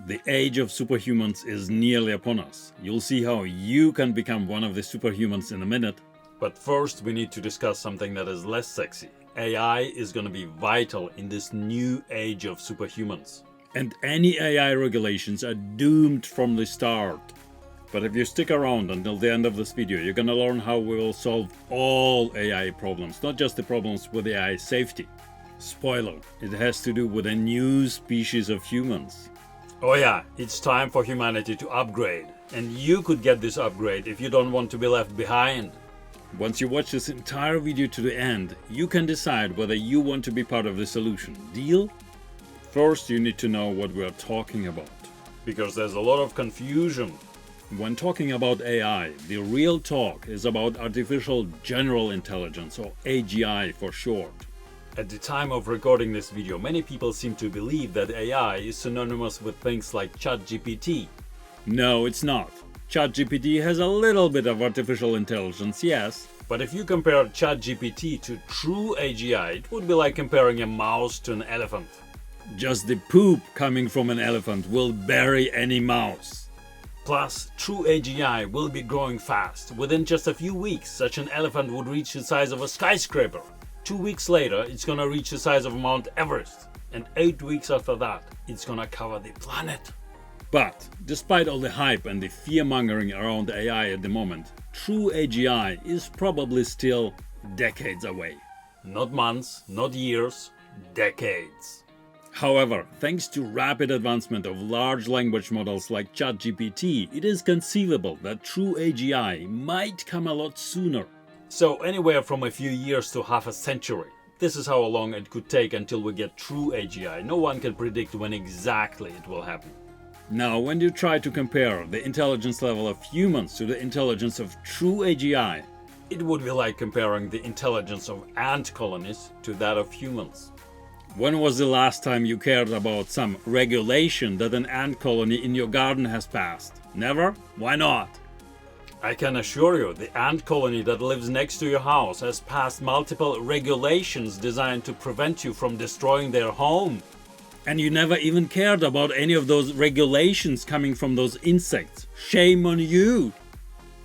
The age of superhumans is nearly upon us. You'll see how you can become one of the superhumans in a minute. But first we need to discuss something that is less sexy. AI is gonna be vital in this new age of superhumans. And any AI regulations are doomed from the start. But if you stick around until the end of this video, you're gonna learn how we will solve all AI problems, not just the problems with AI safety. Spoiler, it has to do with a new species of humans. Oh yeah, it's time for humanity to upgrade. And you could get this upgrade if you don't want to be left behind. Once you watch this entire video to the end, you can decide whether you want to be part of the solution. Deal? First, you need to know what we are talking about, because there's a lot of confusion. When talking about AI, the real talk is about Artificial General Intelligence, or AGI for short. At the time of recording this video, many people seem to believe that AI is synonymous with things like ChatGPT. No, it's not. ChatGPT has a little bit of artificial intelligence, yes. But if you compare ChatGPT to true AGI, it would be like comparing a mouse to an elephant. Just the poop coming from an elephant will bury any mouse. Plus, true AGI will be growing fast. Within just a few weeks, such an elephant would reach the size of a skyscraper. 2 weeks later, it's gonna reach the size of Mount Everest. And 8 weeks after that, it's gonna cover the planet. But, despite all the hype and the fear-mongering around AI at the moment, true AGI is probably still decades away. Not months, not years, decades. However, thanks to rapid advancement of large language models like ChatGPT, it is conceivable that true AGI might come a lot sooner. So anywhere from a few years to half a century. This is how long it could take until we get true AGI. No one can predict when exactly it will happen. Now, when you try to compare the intelligence level of humans to the intelligence of true AGI, it would be like comparing the intelligence of ant colonies to that of humans. When was the last time you cared about some regulation that an ant colony in your garden has passed? Never? Why not? I can assure you, the ant colony that lives next to your house has passed multiple regulations designed to prevent you from destroying their home. And you never even cared about any of those regulations coming from those insects. Shame on you!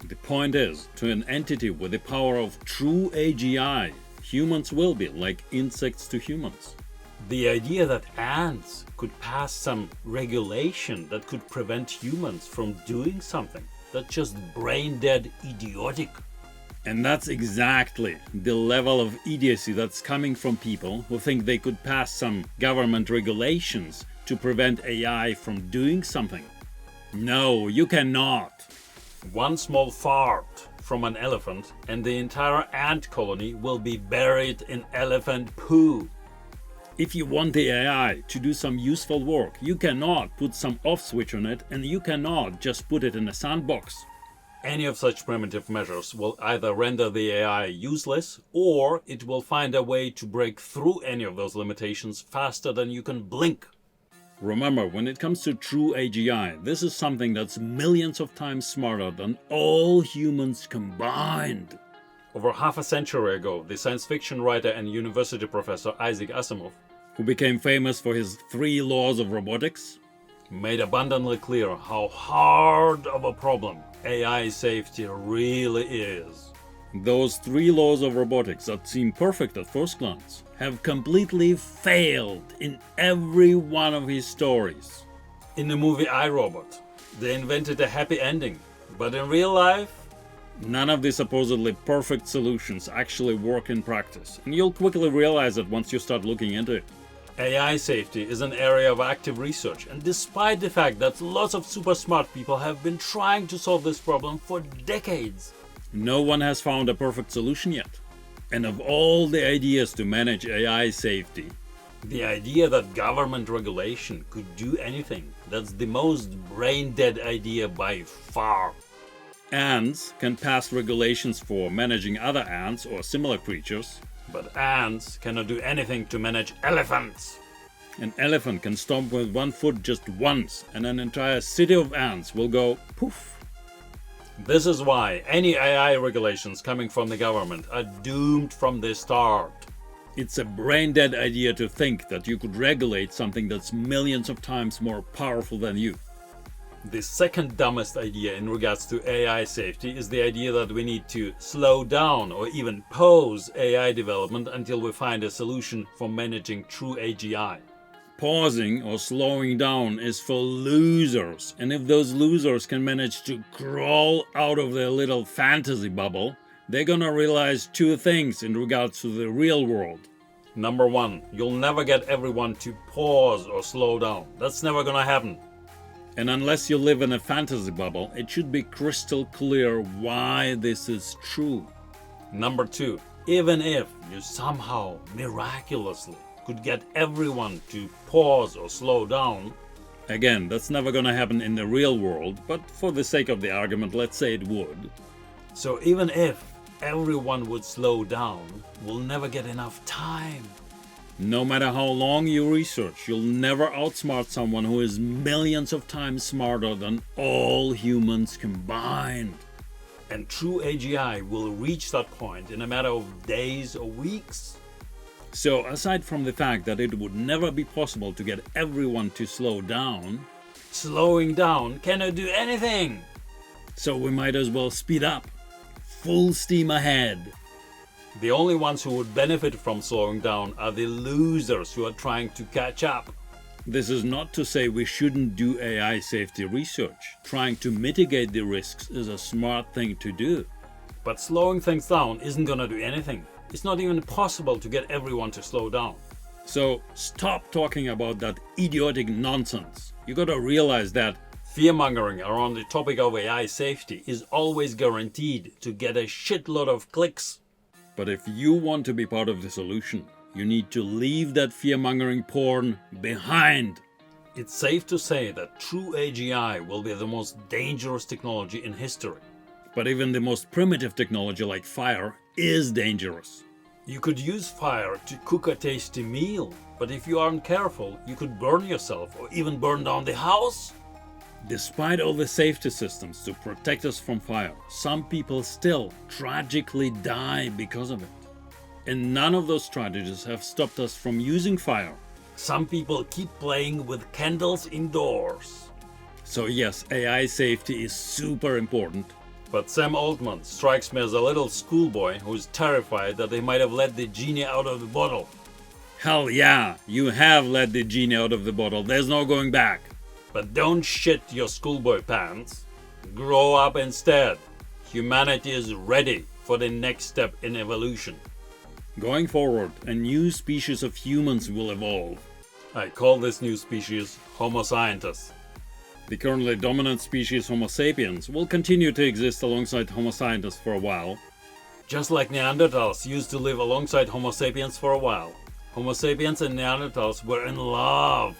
The point is, to an entity with the power of true AGI, humans will be like insects to humans. The idea that ants could pass some regulation that could prevent humans from doing something, that's just brain-dead idiotic. And that's exactly the level of idiocy that's coming from people who think they could pass some government regulations to prevent AI from doing something. No, you cannot. One small fart from an elephant and the entire ant colony will be buried in elephant poo. If you want the AI to do some useful work, you cannot put some off switch on it, and you cannot just put it in a sandbox. Any of such primitive measures will either render the AI useless, or it will find a way to break through any of those limitations faster than you can blink. Remember, when it comes to true AGI, this is something that's millions of times smarter than all humans combined. Over half a century ago, the science fiction writer and university professor Isaac Asimov, who became famous for his 3 laws of robotics, made abundantly clear how hard of a problem AI safety really is. Those 3 laws of robotics that seem perfect at first glance have completely failed in every one of his stories. In the movie I, Robot, they invented a happy ending, but in real life, none of the supposedly perfect solutions actually work in practice, and you'll quickly realize it once you start looking into it. AI safety is an area of active research, and despite the fact that lots of super smart people have been trying to solve this problem for decades, no one has found a perfect solution yet. And of all the ideas to manage AI safety, the idea that government regulation could do anything, that's the most brain-dead idea by far. Ants can pass regulations for managing other ants or similar creatures, but ants cannot do anything to manage elephants. An elephant can stomp with 1 foot just once, and an entire city of ants will go poof. This is why any AI regulations coming from the government are doomed from the start. It's a brain-dead idea to think that you could regulate something that's millions of times more powerful than you. The second dumbest idea in regards to AI safety is the idea that we need to slow down or even pause AI development until we find a solution for managing true AGI. Pausing or slowing down is for losers, and if those losers can manage to crawl out of their little fantasy bubble, they're gonna realize two things in regards to the real world. Number one, you'll never get everyone to pause or slow down. That's never gonna happen. And unless you live in a fantasy bubble, it should be crystal clear why this is true. Number two, even if you somehow, miraculously, could get everyone to pause or slow down, again, that's never gonna happen in the real world, but for the sake of the argument, let's say it would. So even if everyone would slow down, we'll never get enough time. No matter how long you research, you'll never outsmart someone who is millions of times smarter than all humans combined. And true AGI will reach that point in a matter of days or weeks. So aside from the fact that it would never be possible to get everyone to slow down, slowing down cannot do anything. So we might as well speed up. Full steam ahead. The only ones who would benefit from slowing down are the losers who are trying to catch up. This is not to say we shouldn't do AI safety research. Trying to mitigate the risks is a smart thing to do. But slowing things down isn't gonna do anything. It's not even possible to get everyone to slow down. So stop talking about that idiotic nonsense. You gotta realize that fear-mongering around the topic of AI safety is always guaranteed to get a shitload of clicks. But if you want to be part of the solution, you need to leave that fear-mongering porn behind. It's safe to say that true AGI will be the most dangerous technology in history. But even the most primitive technology like fire is dangerous. You could use fire to cook a tasty meal, but if you aren't careful, you could burn yourself or even burn down the house. Despite all the safety systems to protect us from fire, some people still tragically die because of it. And none of those tragedies have stopped us from using fire. Some people keep playing with candles indoors. So yes, AI safety is super important. But Sam Altman strikes me as a little schoolboy who's terrified that they might have let the genie out of the bottle. Hell yeah, you have let the genie out of the bottle. There's no going back. But don't shit your schoolboy pants. Grow up instead. Humanity is ready for the next step in evolution. Going forward, a new species of humans will evolve. I call this new species Homo scientis. The currently dominant species Homo sapiens will continue to exist alongside Homo scientis for a while. Just like Neanderthals used to live alongside Homo sapiens for a while. Homo sapiens and Neanderthals were in love.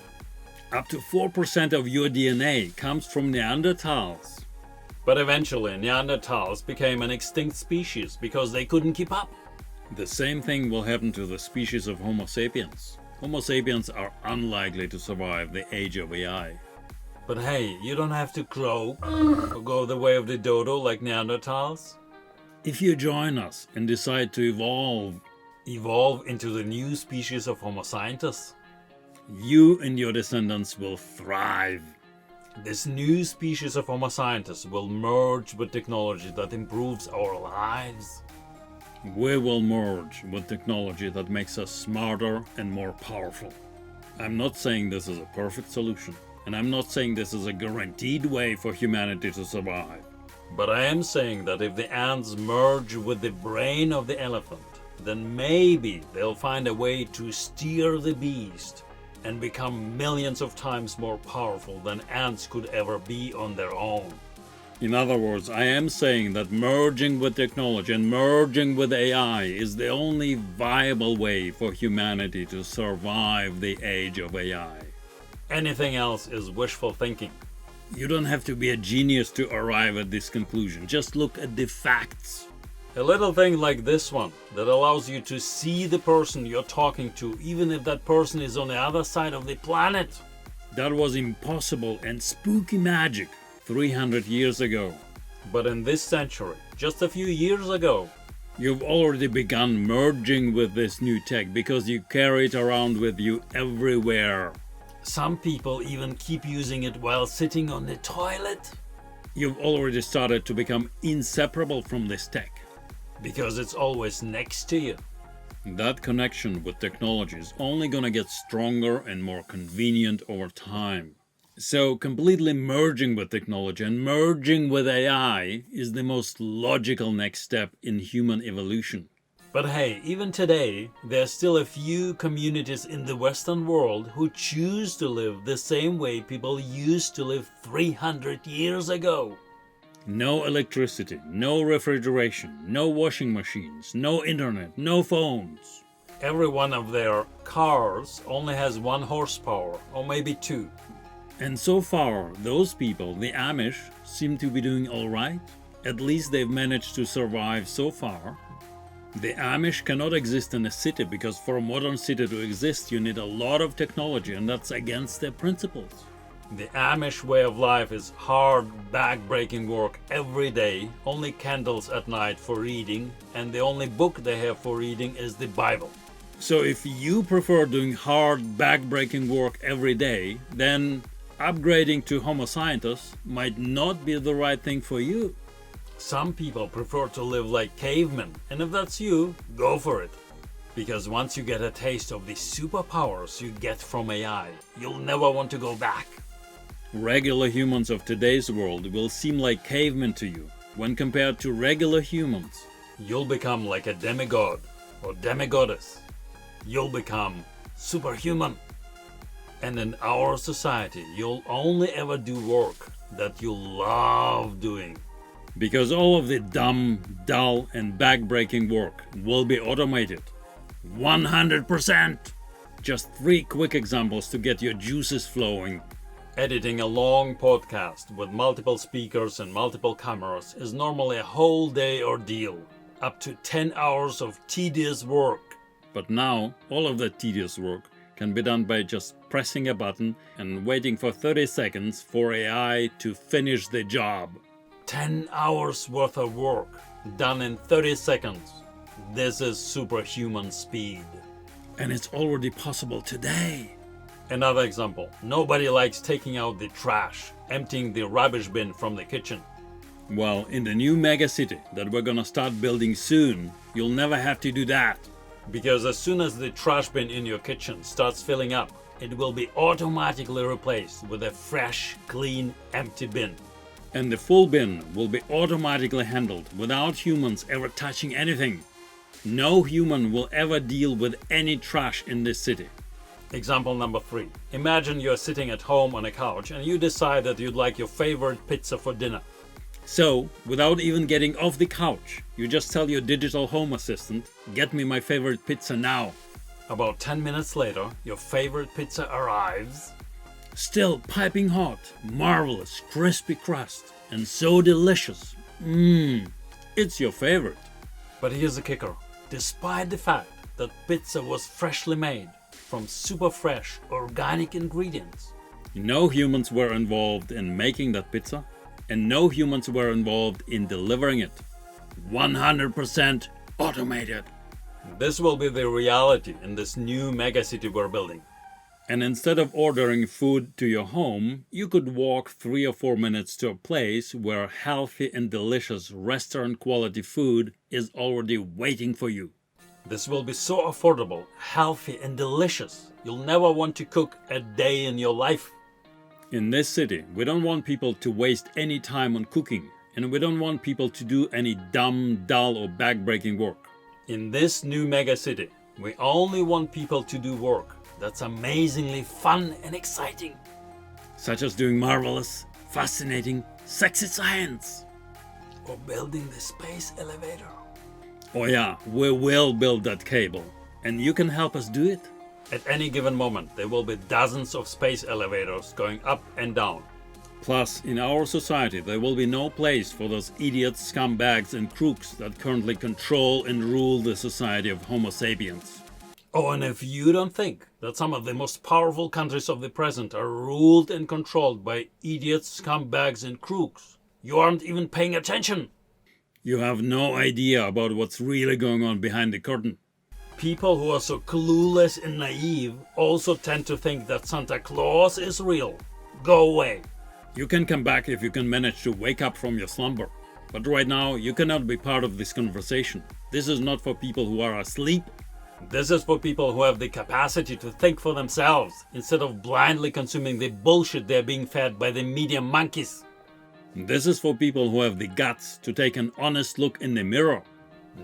Up to 4% of your DNA comes from Neanderthals. But eventually Neanderthals became an extinct species because they couldn't keep up. The same thing will happen to the species of Homo sapiens. Homo sapiens are unlikely to survive the age of AI. But hey, you don't have to croak or go the way of the dodo like Neanderthals. If you join us and decide to evolve into the new species of Homo scientis, you and your descendants will thrive. This new species of Homo scientis will merge with technology that improves our lives. We will merge with technology that makes us smarter and more powerful. I'm not saying this is a perfect solution, and I'm not saying this is a guaranteed way for humanity to survive. But I am saying that if the ants merge with the brain of the elephant, then maybe they'll find a way to steer the beast and become millions of times more powerful than ants could ever be on their own. In other words, I am saying that merging with technology and merging with AI is the only viable way for humanity to survive the age of AI. Anything else is wishful thinking. You don't have to be a genius to arrive at this conclusion. Just look at the facts. A little thing like this one that allows you to see the person you're talking to, even if that person is on the other side of the planet. That was impossible and spooky magic 300 years ago. But in this century, just a few years ago, You've already begun merging with this new tech because you carry it around with you everywhere. Some people even keep using it while sitting on the toilet. You've already started to become inseparable from this tech. Because it's always next to you. That connection with technology is only gonna get stronger and more convenient over time. So completely merging with technology and merging with AI is the most logical next step in human evolution. But hey, even today, there's still a few communities in the Western world who choose to live the same way people used to live 300 years ago. No electricity, no refrigeration, no washing machines, no internet, no phones. Every one of their cars only has 1 horsepower, or maybe 2. And so far, those people, the Amish, seem to be doing alright. At least they've managed to survive so far. The Amish cannot exist in a city because for a modern city to exist you need a lot of technology, and that's against their principles. The Amish way of life is hard, back-breaking work every day, only candles at night for reading, and the only book they have for reading is the Bible. So if you prefer doing hard, back-breaking work every day, then upgrading to Homo scientis might not be the right thing for you. Some people prefer to live like cavemen, and if that's you, go for it. Because once you get a taste of the superpowers you get from AI, you'll never want to go back. Regular humans of today's world will seem like cavemen to you when compared to regular humans. You'll become like a demigod or demigoddess. You'll become superhuman. And in our society, you'll only ever do work that you love doing. Because all of the dumb, dull and back-breaking work will be automated. 100%! Just 3 quick examples to get your juices flowing. Editing a long podcast with multiple speakers and multiple cameras is normally a whole day ordeal. Up to 10 hours of tedious work. But now, all of that tedious work can be done by just pressing a button and waiting for 30 seconds for AI to finish the job. 10 hours worth of work done in 30 seconds. This is superhuman speed. And it's already possible today. Another example. Nobody likes taking out the trash, emptying the rubbish bin from the kitchen. Well, in the new megacity that we're gonna start building soon, you'll never have to do that. Because as soon as the trash bin in your kitchen starts filling up, it will be automatically replaced with a fresh, clean, empty bin. And the full bin will be automatically handled without humans ever touching anything. No human will ever deal with any trash in this city. Example number 3. Imagine you're sitting at home on a couch and you decide that you'd like your favorite pizza for dinner. So, without even getting off the couch, you just tell your digital home assistant, "Get me my favorite pizza now." About 10 minutes later, your favorite pizza arrives. Still piping hot, marvelous, crispy crust, and so delicious. It's your favorite. But here's the kicker. Despite the fact that pizza was freshly made from super fresh organic ingredients, No humans were involved in making that pizza, and no humans were involved in delivering it. 100% automated. this will be the reality in this new megacity we're building. And instead of ordering food to your home, you could walk 3 or 4 minutes to a place where healthy and delicious restaurant quality food is already waiting for you. This will be so affordable, healthy and delicious. You'll never want to cook a day in your life. In this city, we don't want people to waste any time on cooking, and we don't want people to do any dumb, dull or back-breaking work. In this new megacity, we only want people to do work that's amazingly fun and exciting. Such as doing marvelous, fascinating, sexy science. Or building the space elevator. Oh yeah, we will build that cable, and you can help us do it. At any given moment, there will be dozens of space elevators going up and down. Plus, in our society, there will be no place for those idiots, scumbags and crooks that currently control and rule the society of Homo sapiens. Oh, and if you don't think that some of the most powerful countries of the present are ruled and controlled by idiots, scumbags and crooks, you aren't even paying attention. You have no idea about what's really going on behind the curtain. People who are so clueless and naive also tend to think that Santa Claus is real. Go away. You can come back if you can manage to wake up from your slumber. But right now, you cannot be part of this conversation. This is not for people who are asleep. This is for people who have the capacity to think for themselves instead of blindly consuming the bullshit they're being fed by the media monkeys. This is for people who have the guts to take an honest look in the mirror.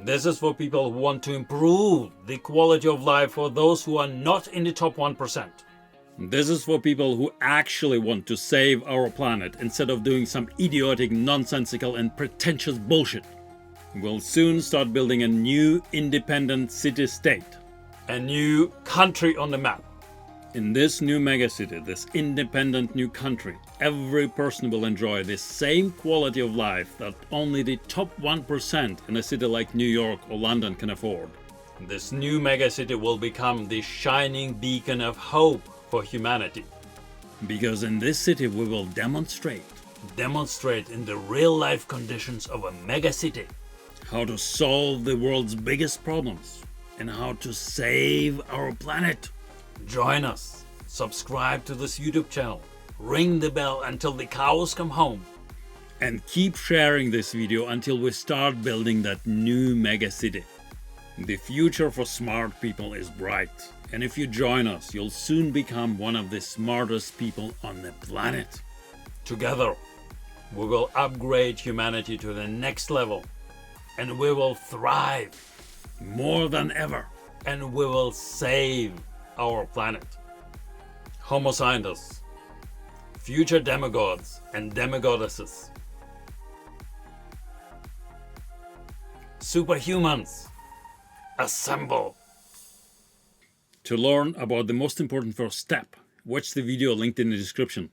This is for people who want to improve the quality of life for those who are not in the top 1%. This is for people who actually want to save our planet instead of doing some idiotic, nonsensical and pretentious bullshit. We'll soon start building a new independent city-state. A new country on the map. In this new megacity, this independent new country, every person will enjoy the same quality of life that only the top 1% in a city like New York or London can afford. This new megacity will become the shining beacon of hope for humanity. Because in this city we will demonstrate in the real-life conditions of a megacity how to solve the world's biggest problems and how to save our planet. Join us, subscribe to this YouTube channel, ring the bell until the cows come home. And keep sharing this video until we start building that new megacity. The future for smart people is bright. And if you join us, you'll soon become one of the smartest people on the planet. Together, we will upgrade humanity to the next level. And we will thrive. More than ever. And we will save our planet. Homo scientists, future demigods and demigoddesses, superhumans, assemble. To learn about the most important first step, watch the video linked in the description.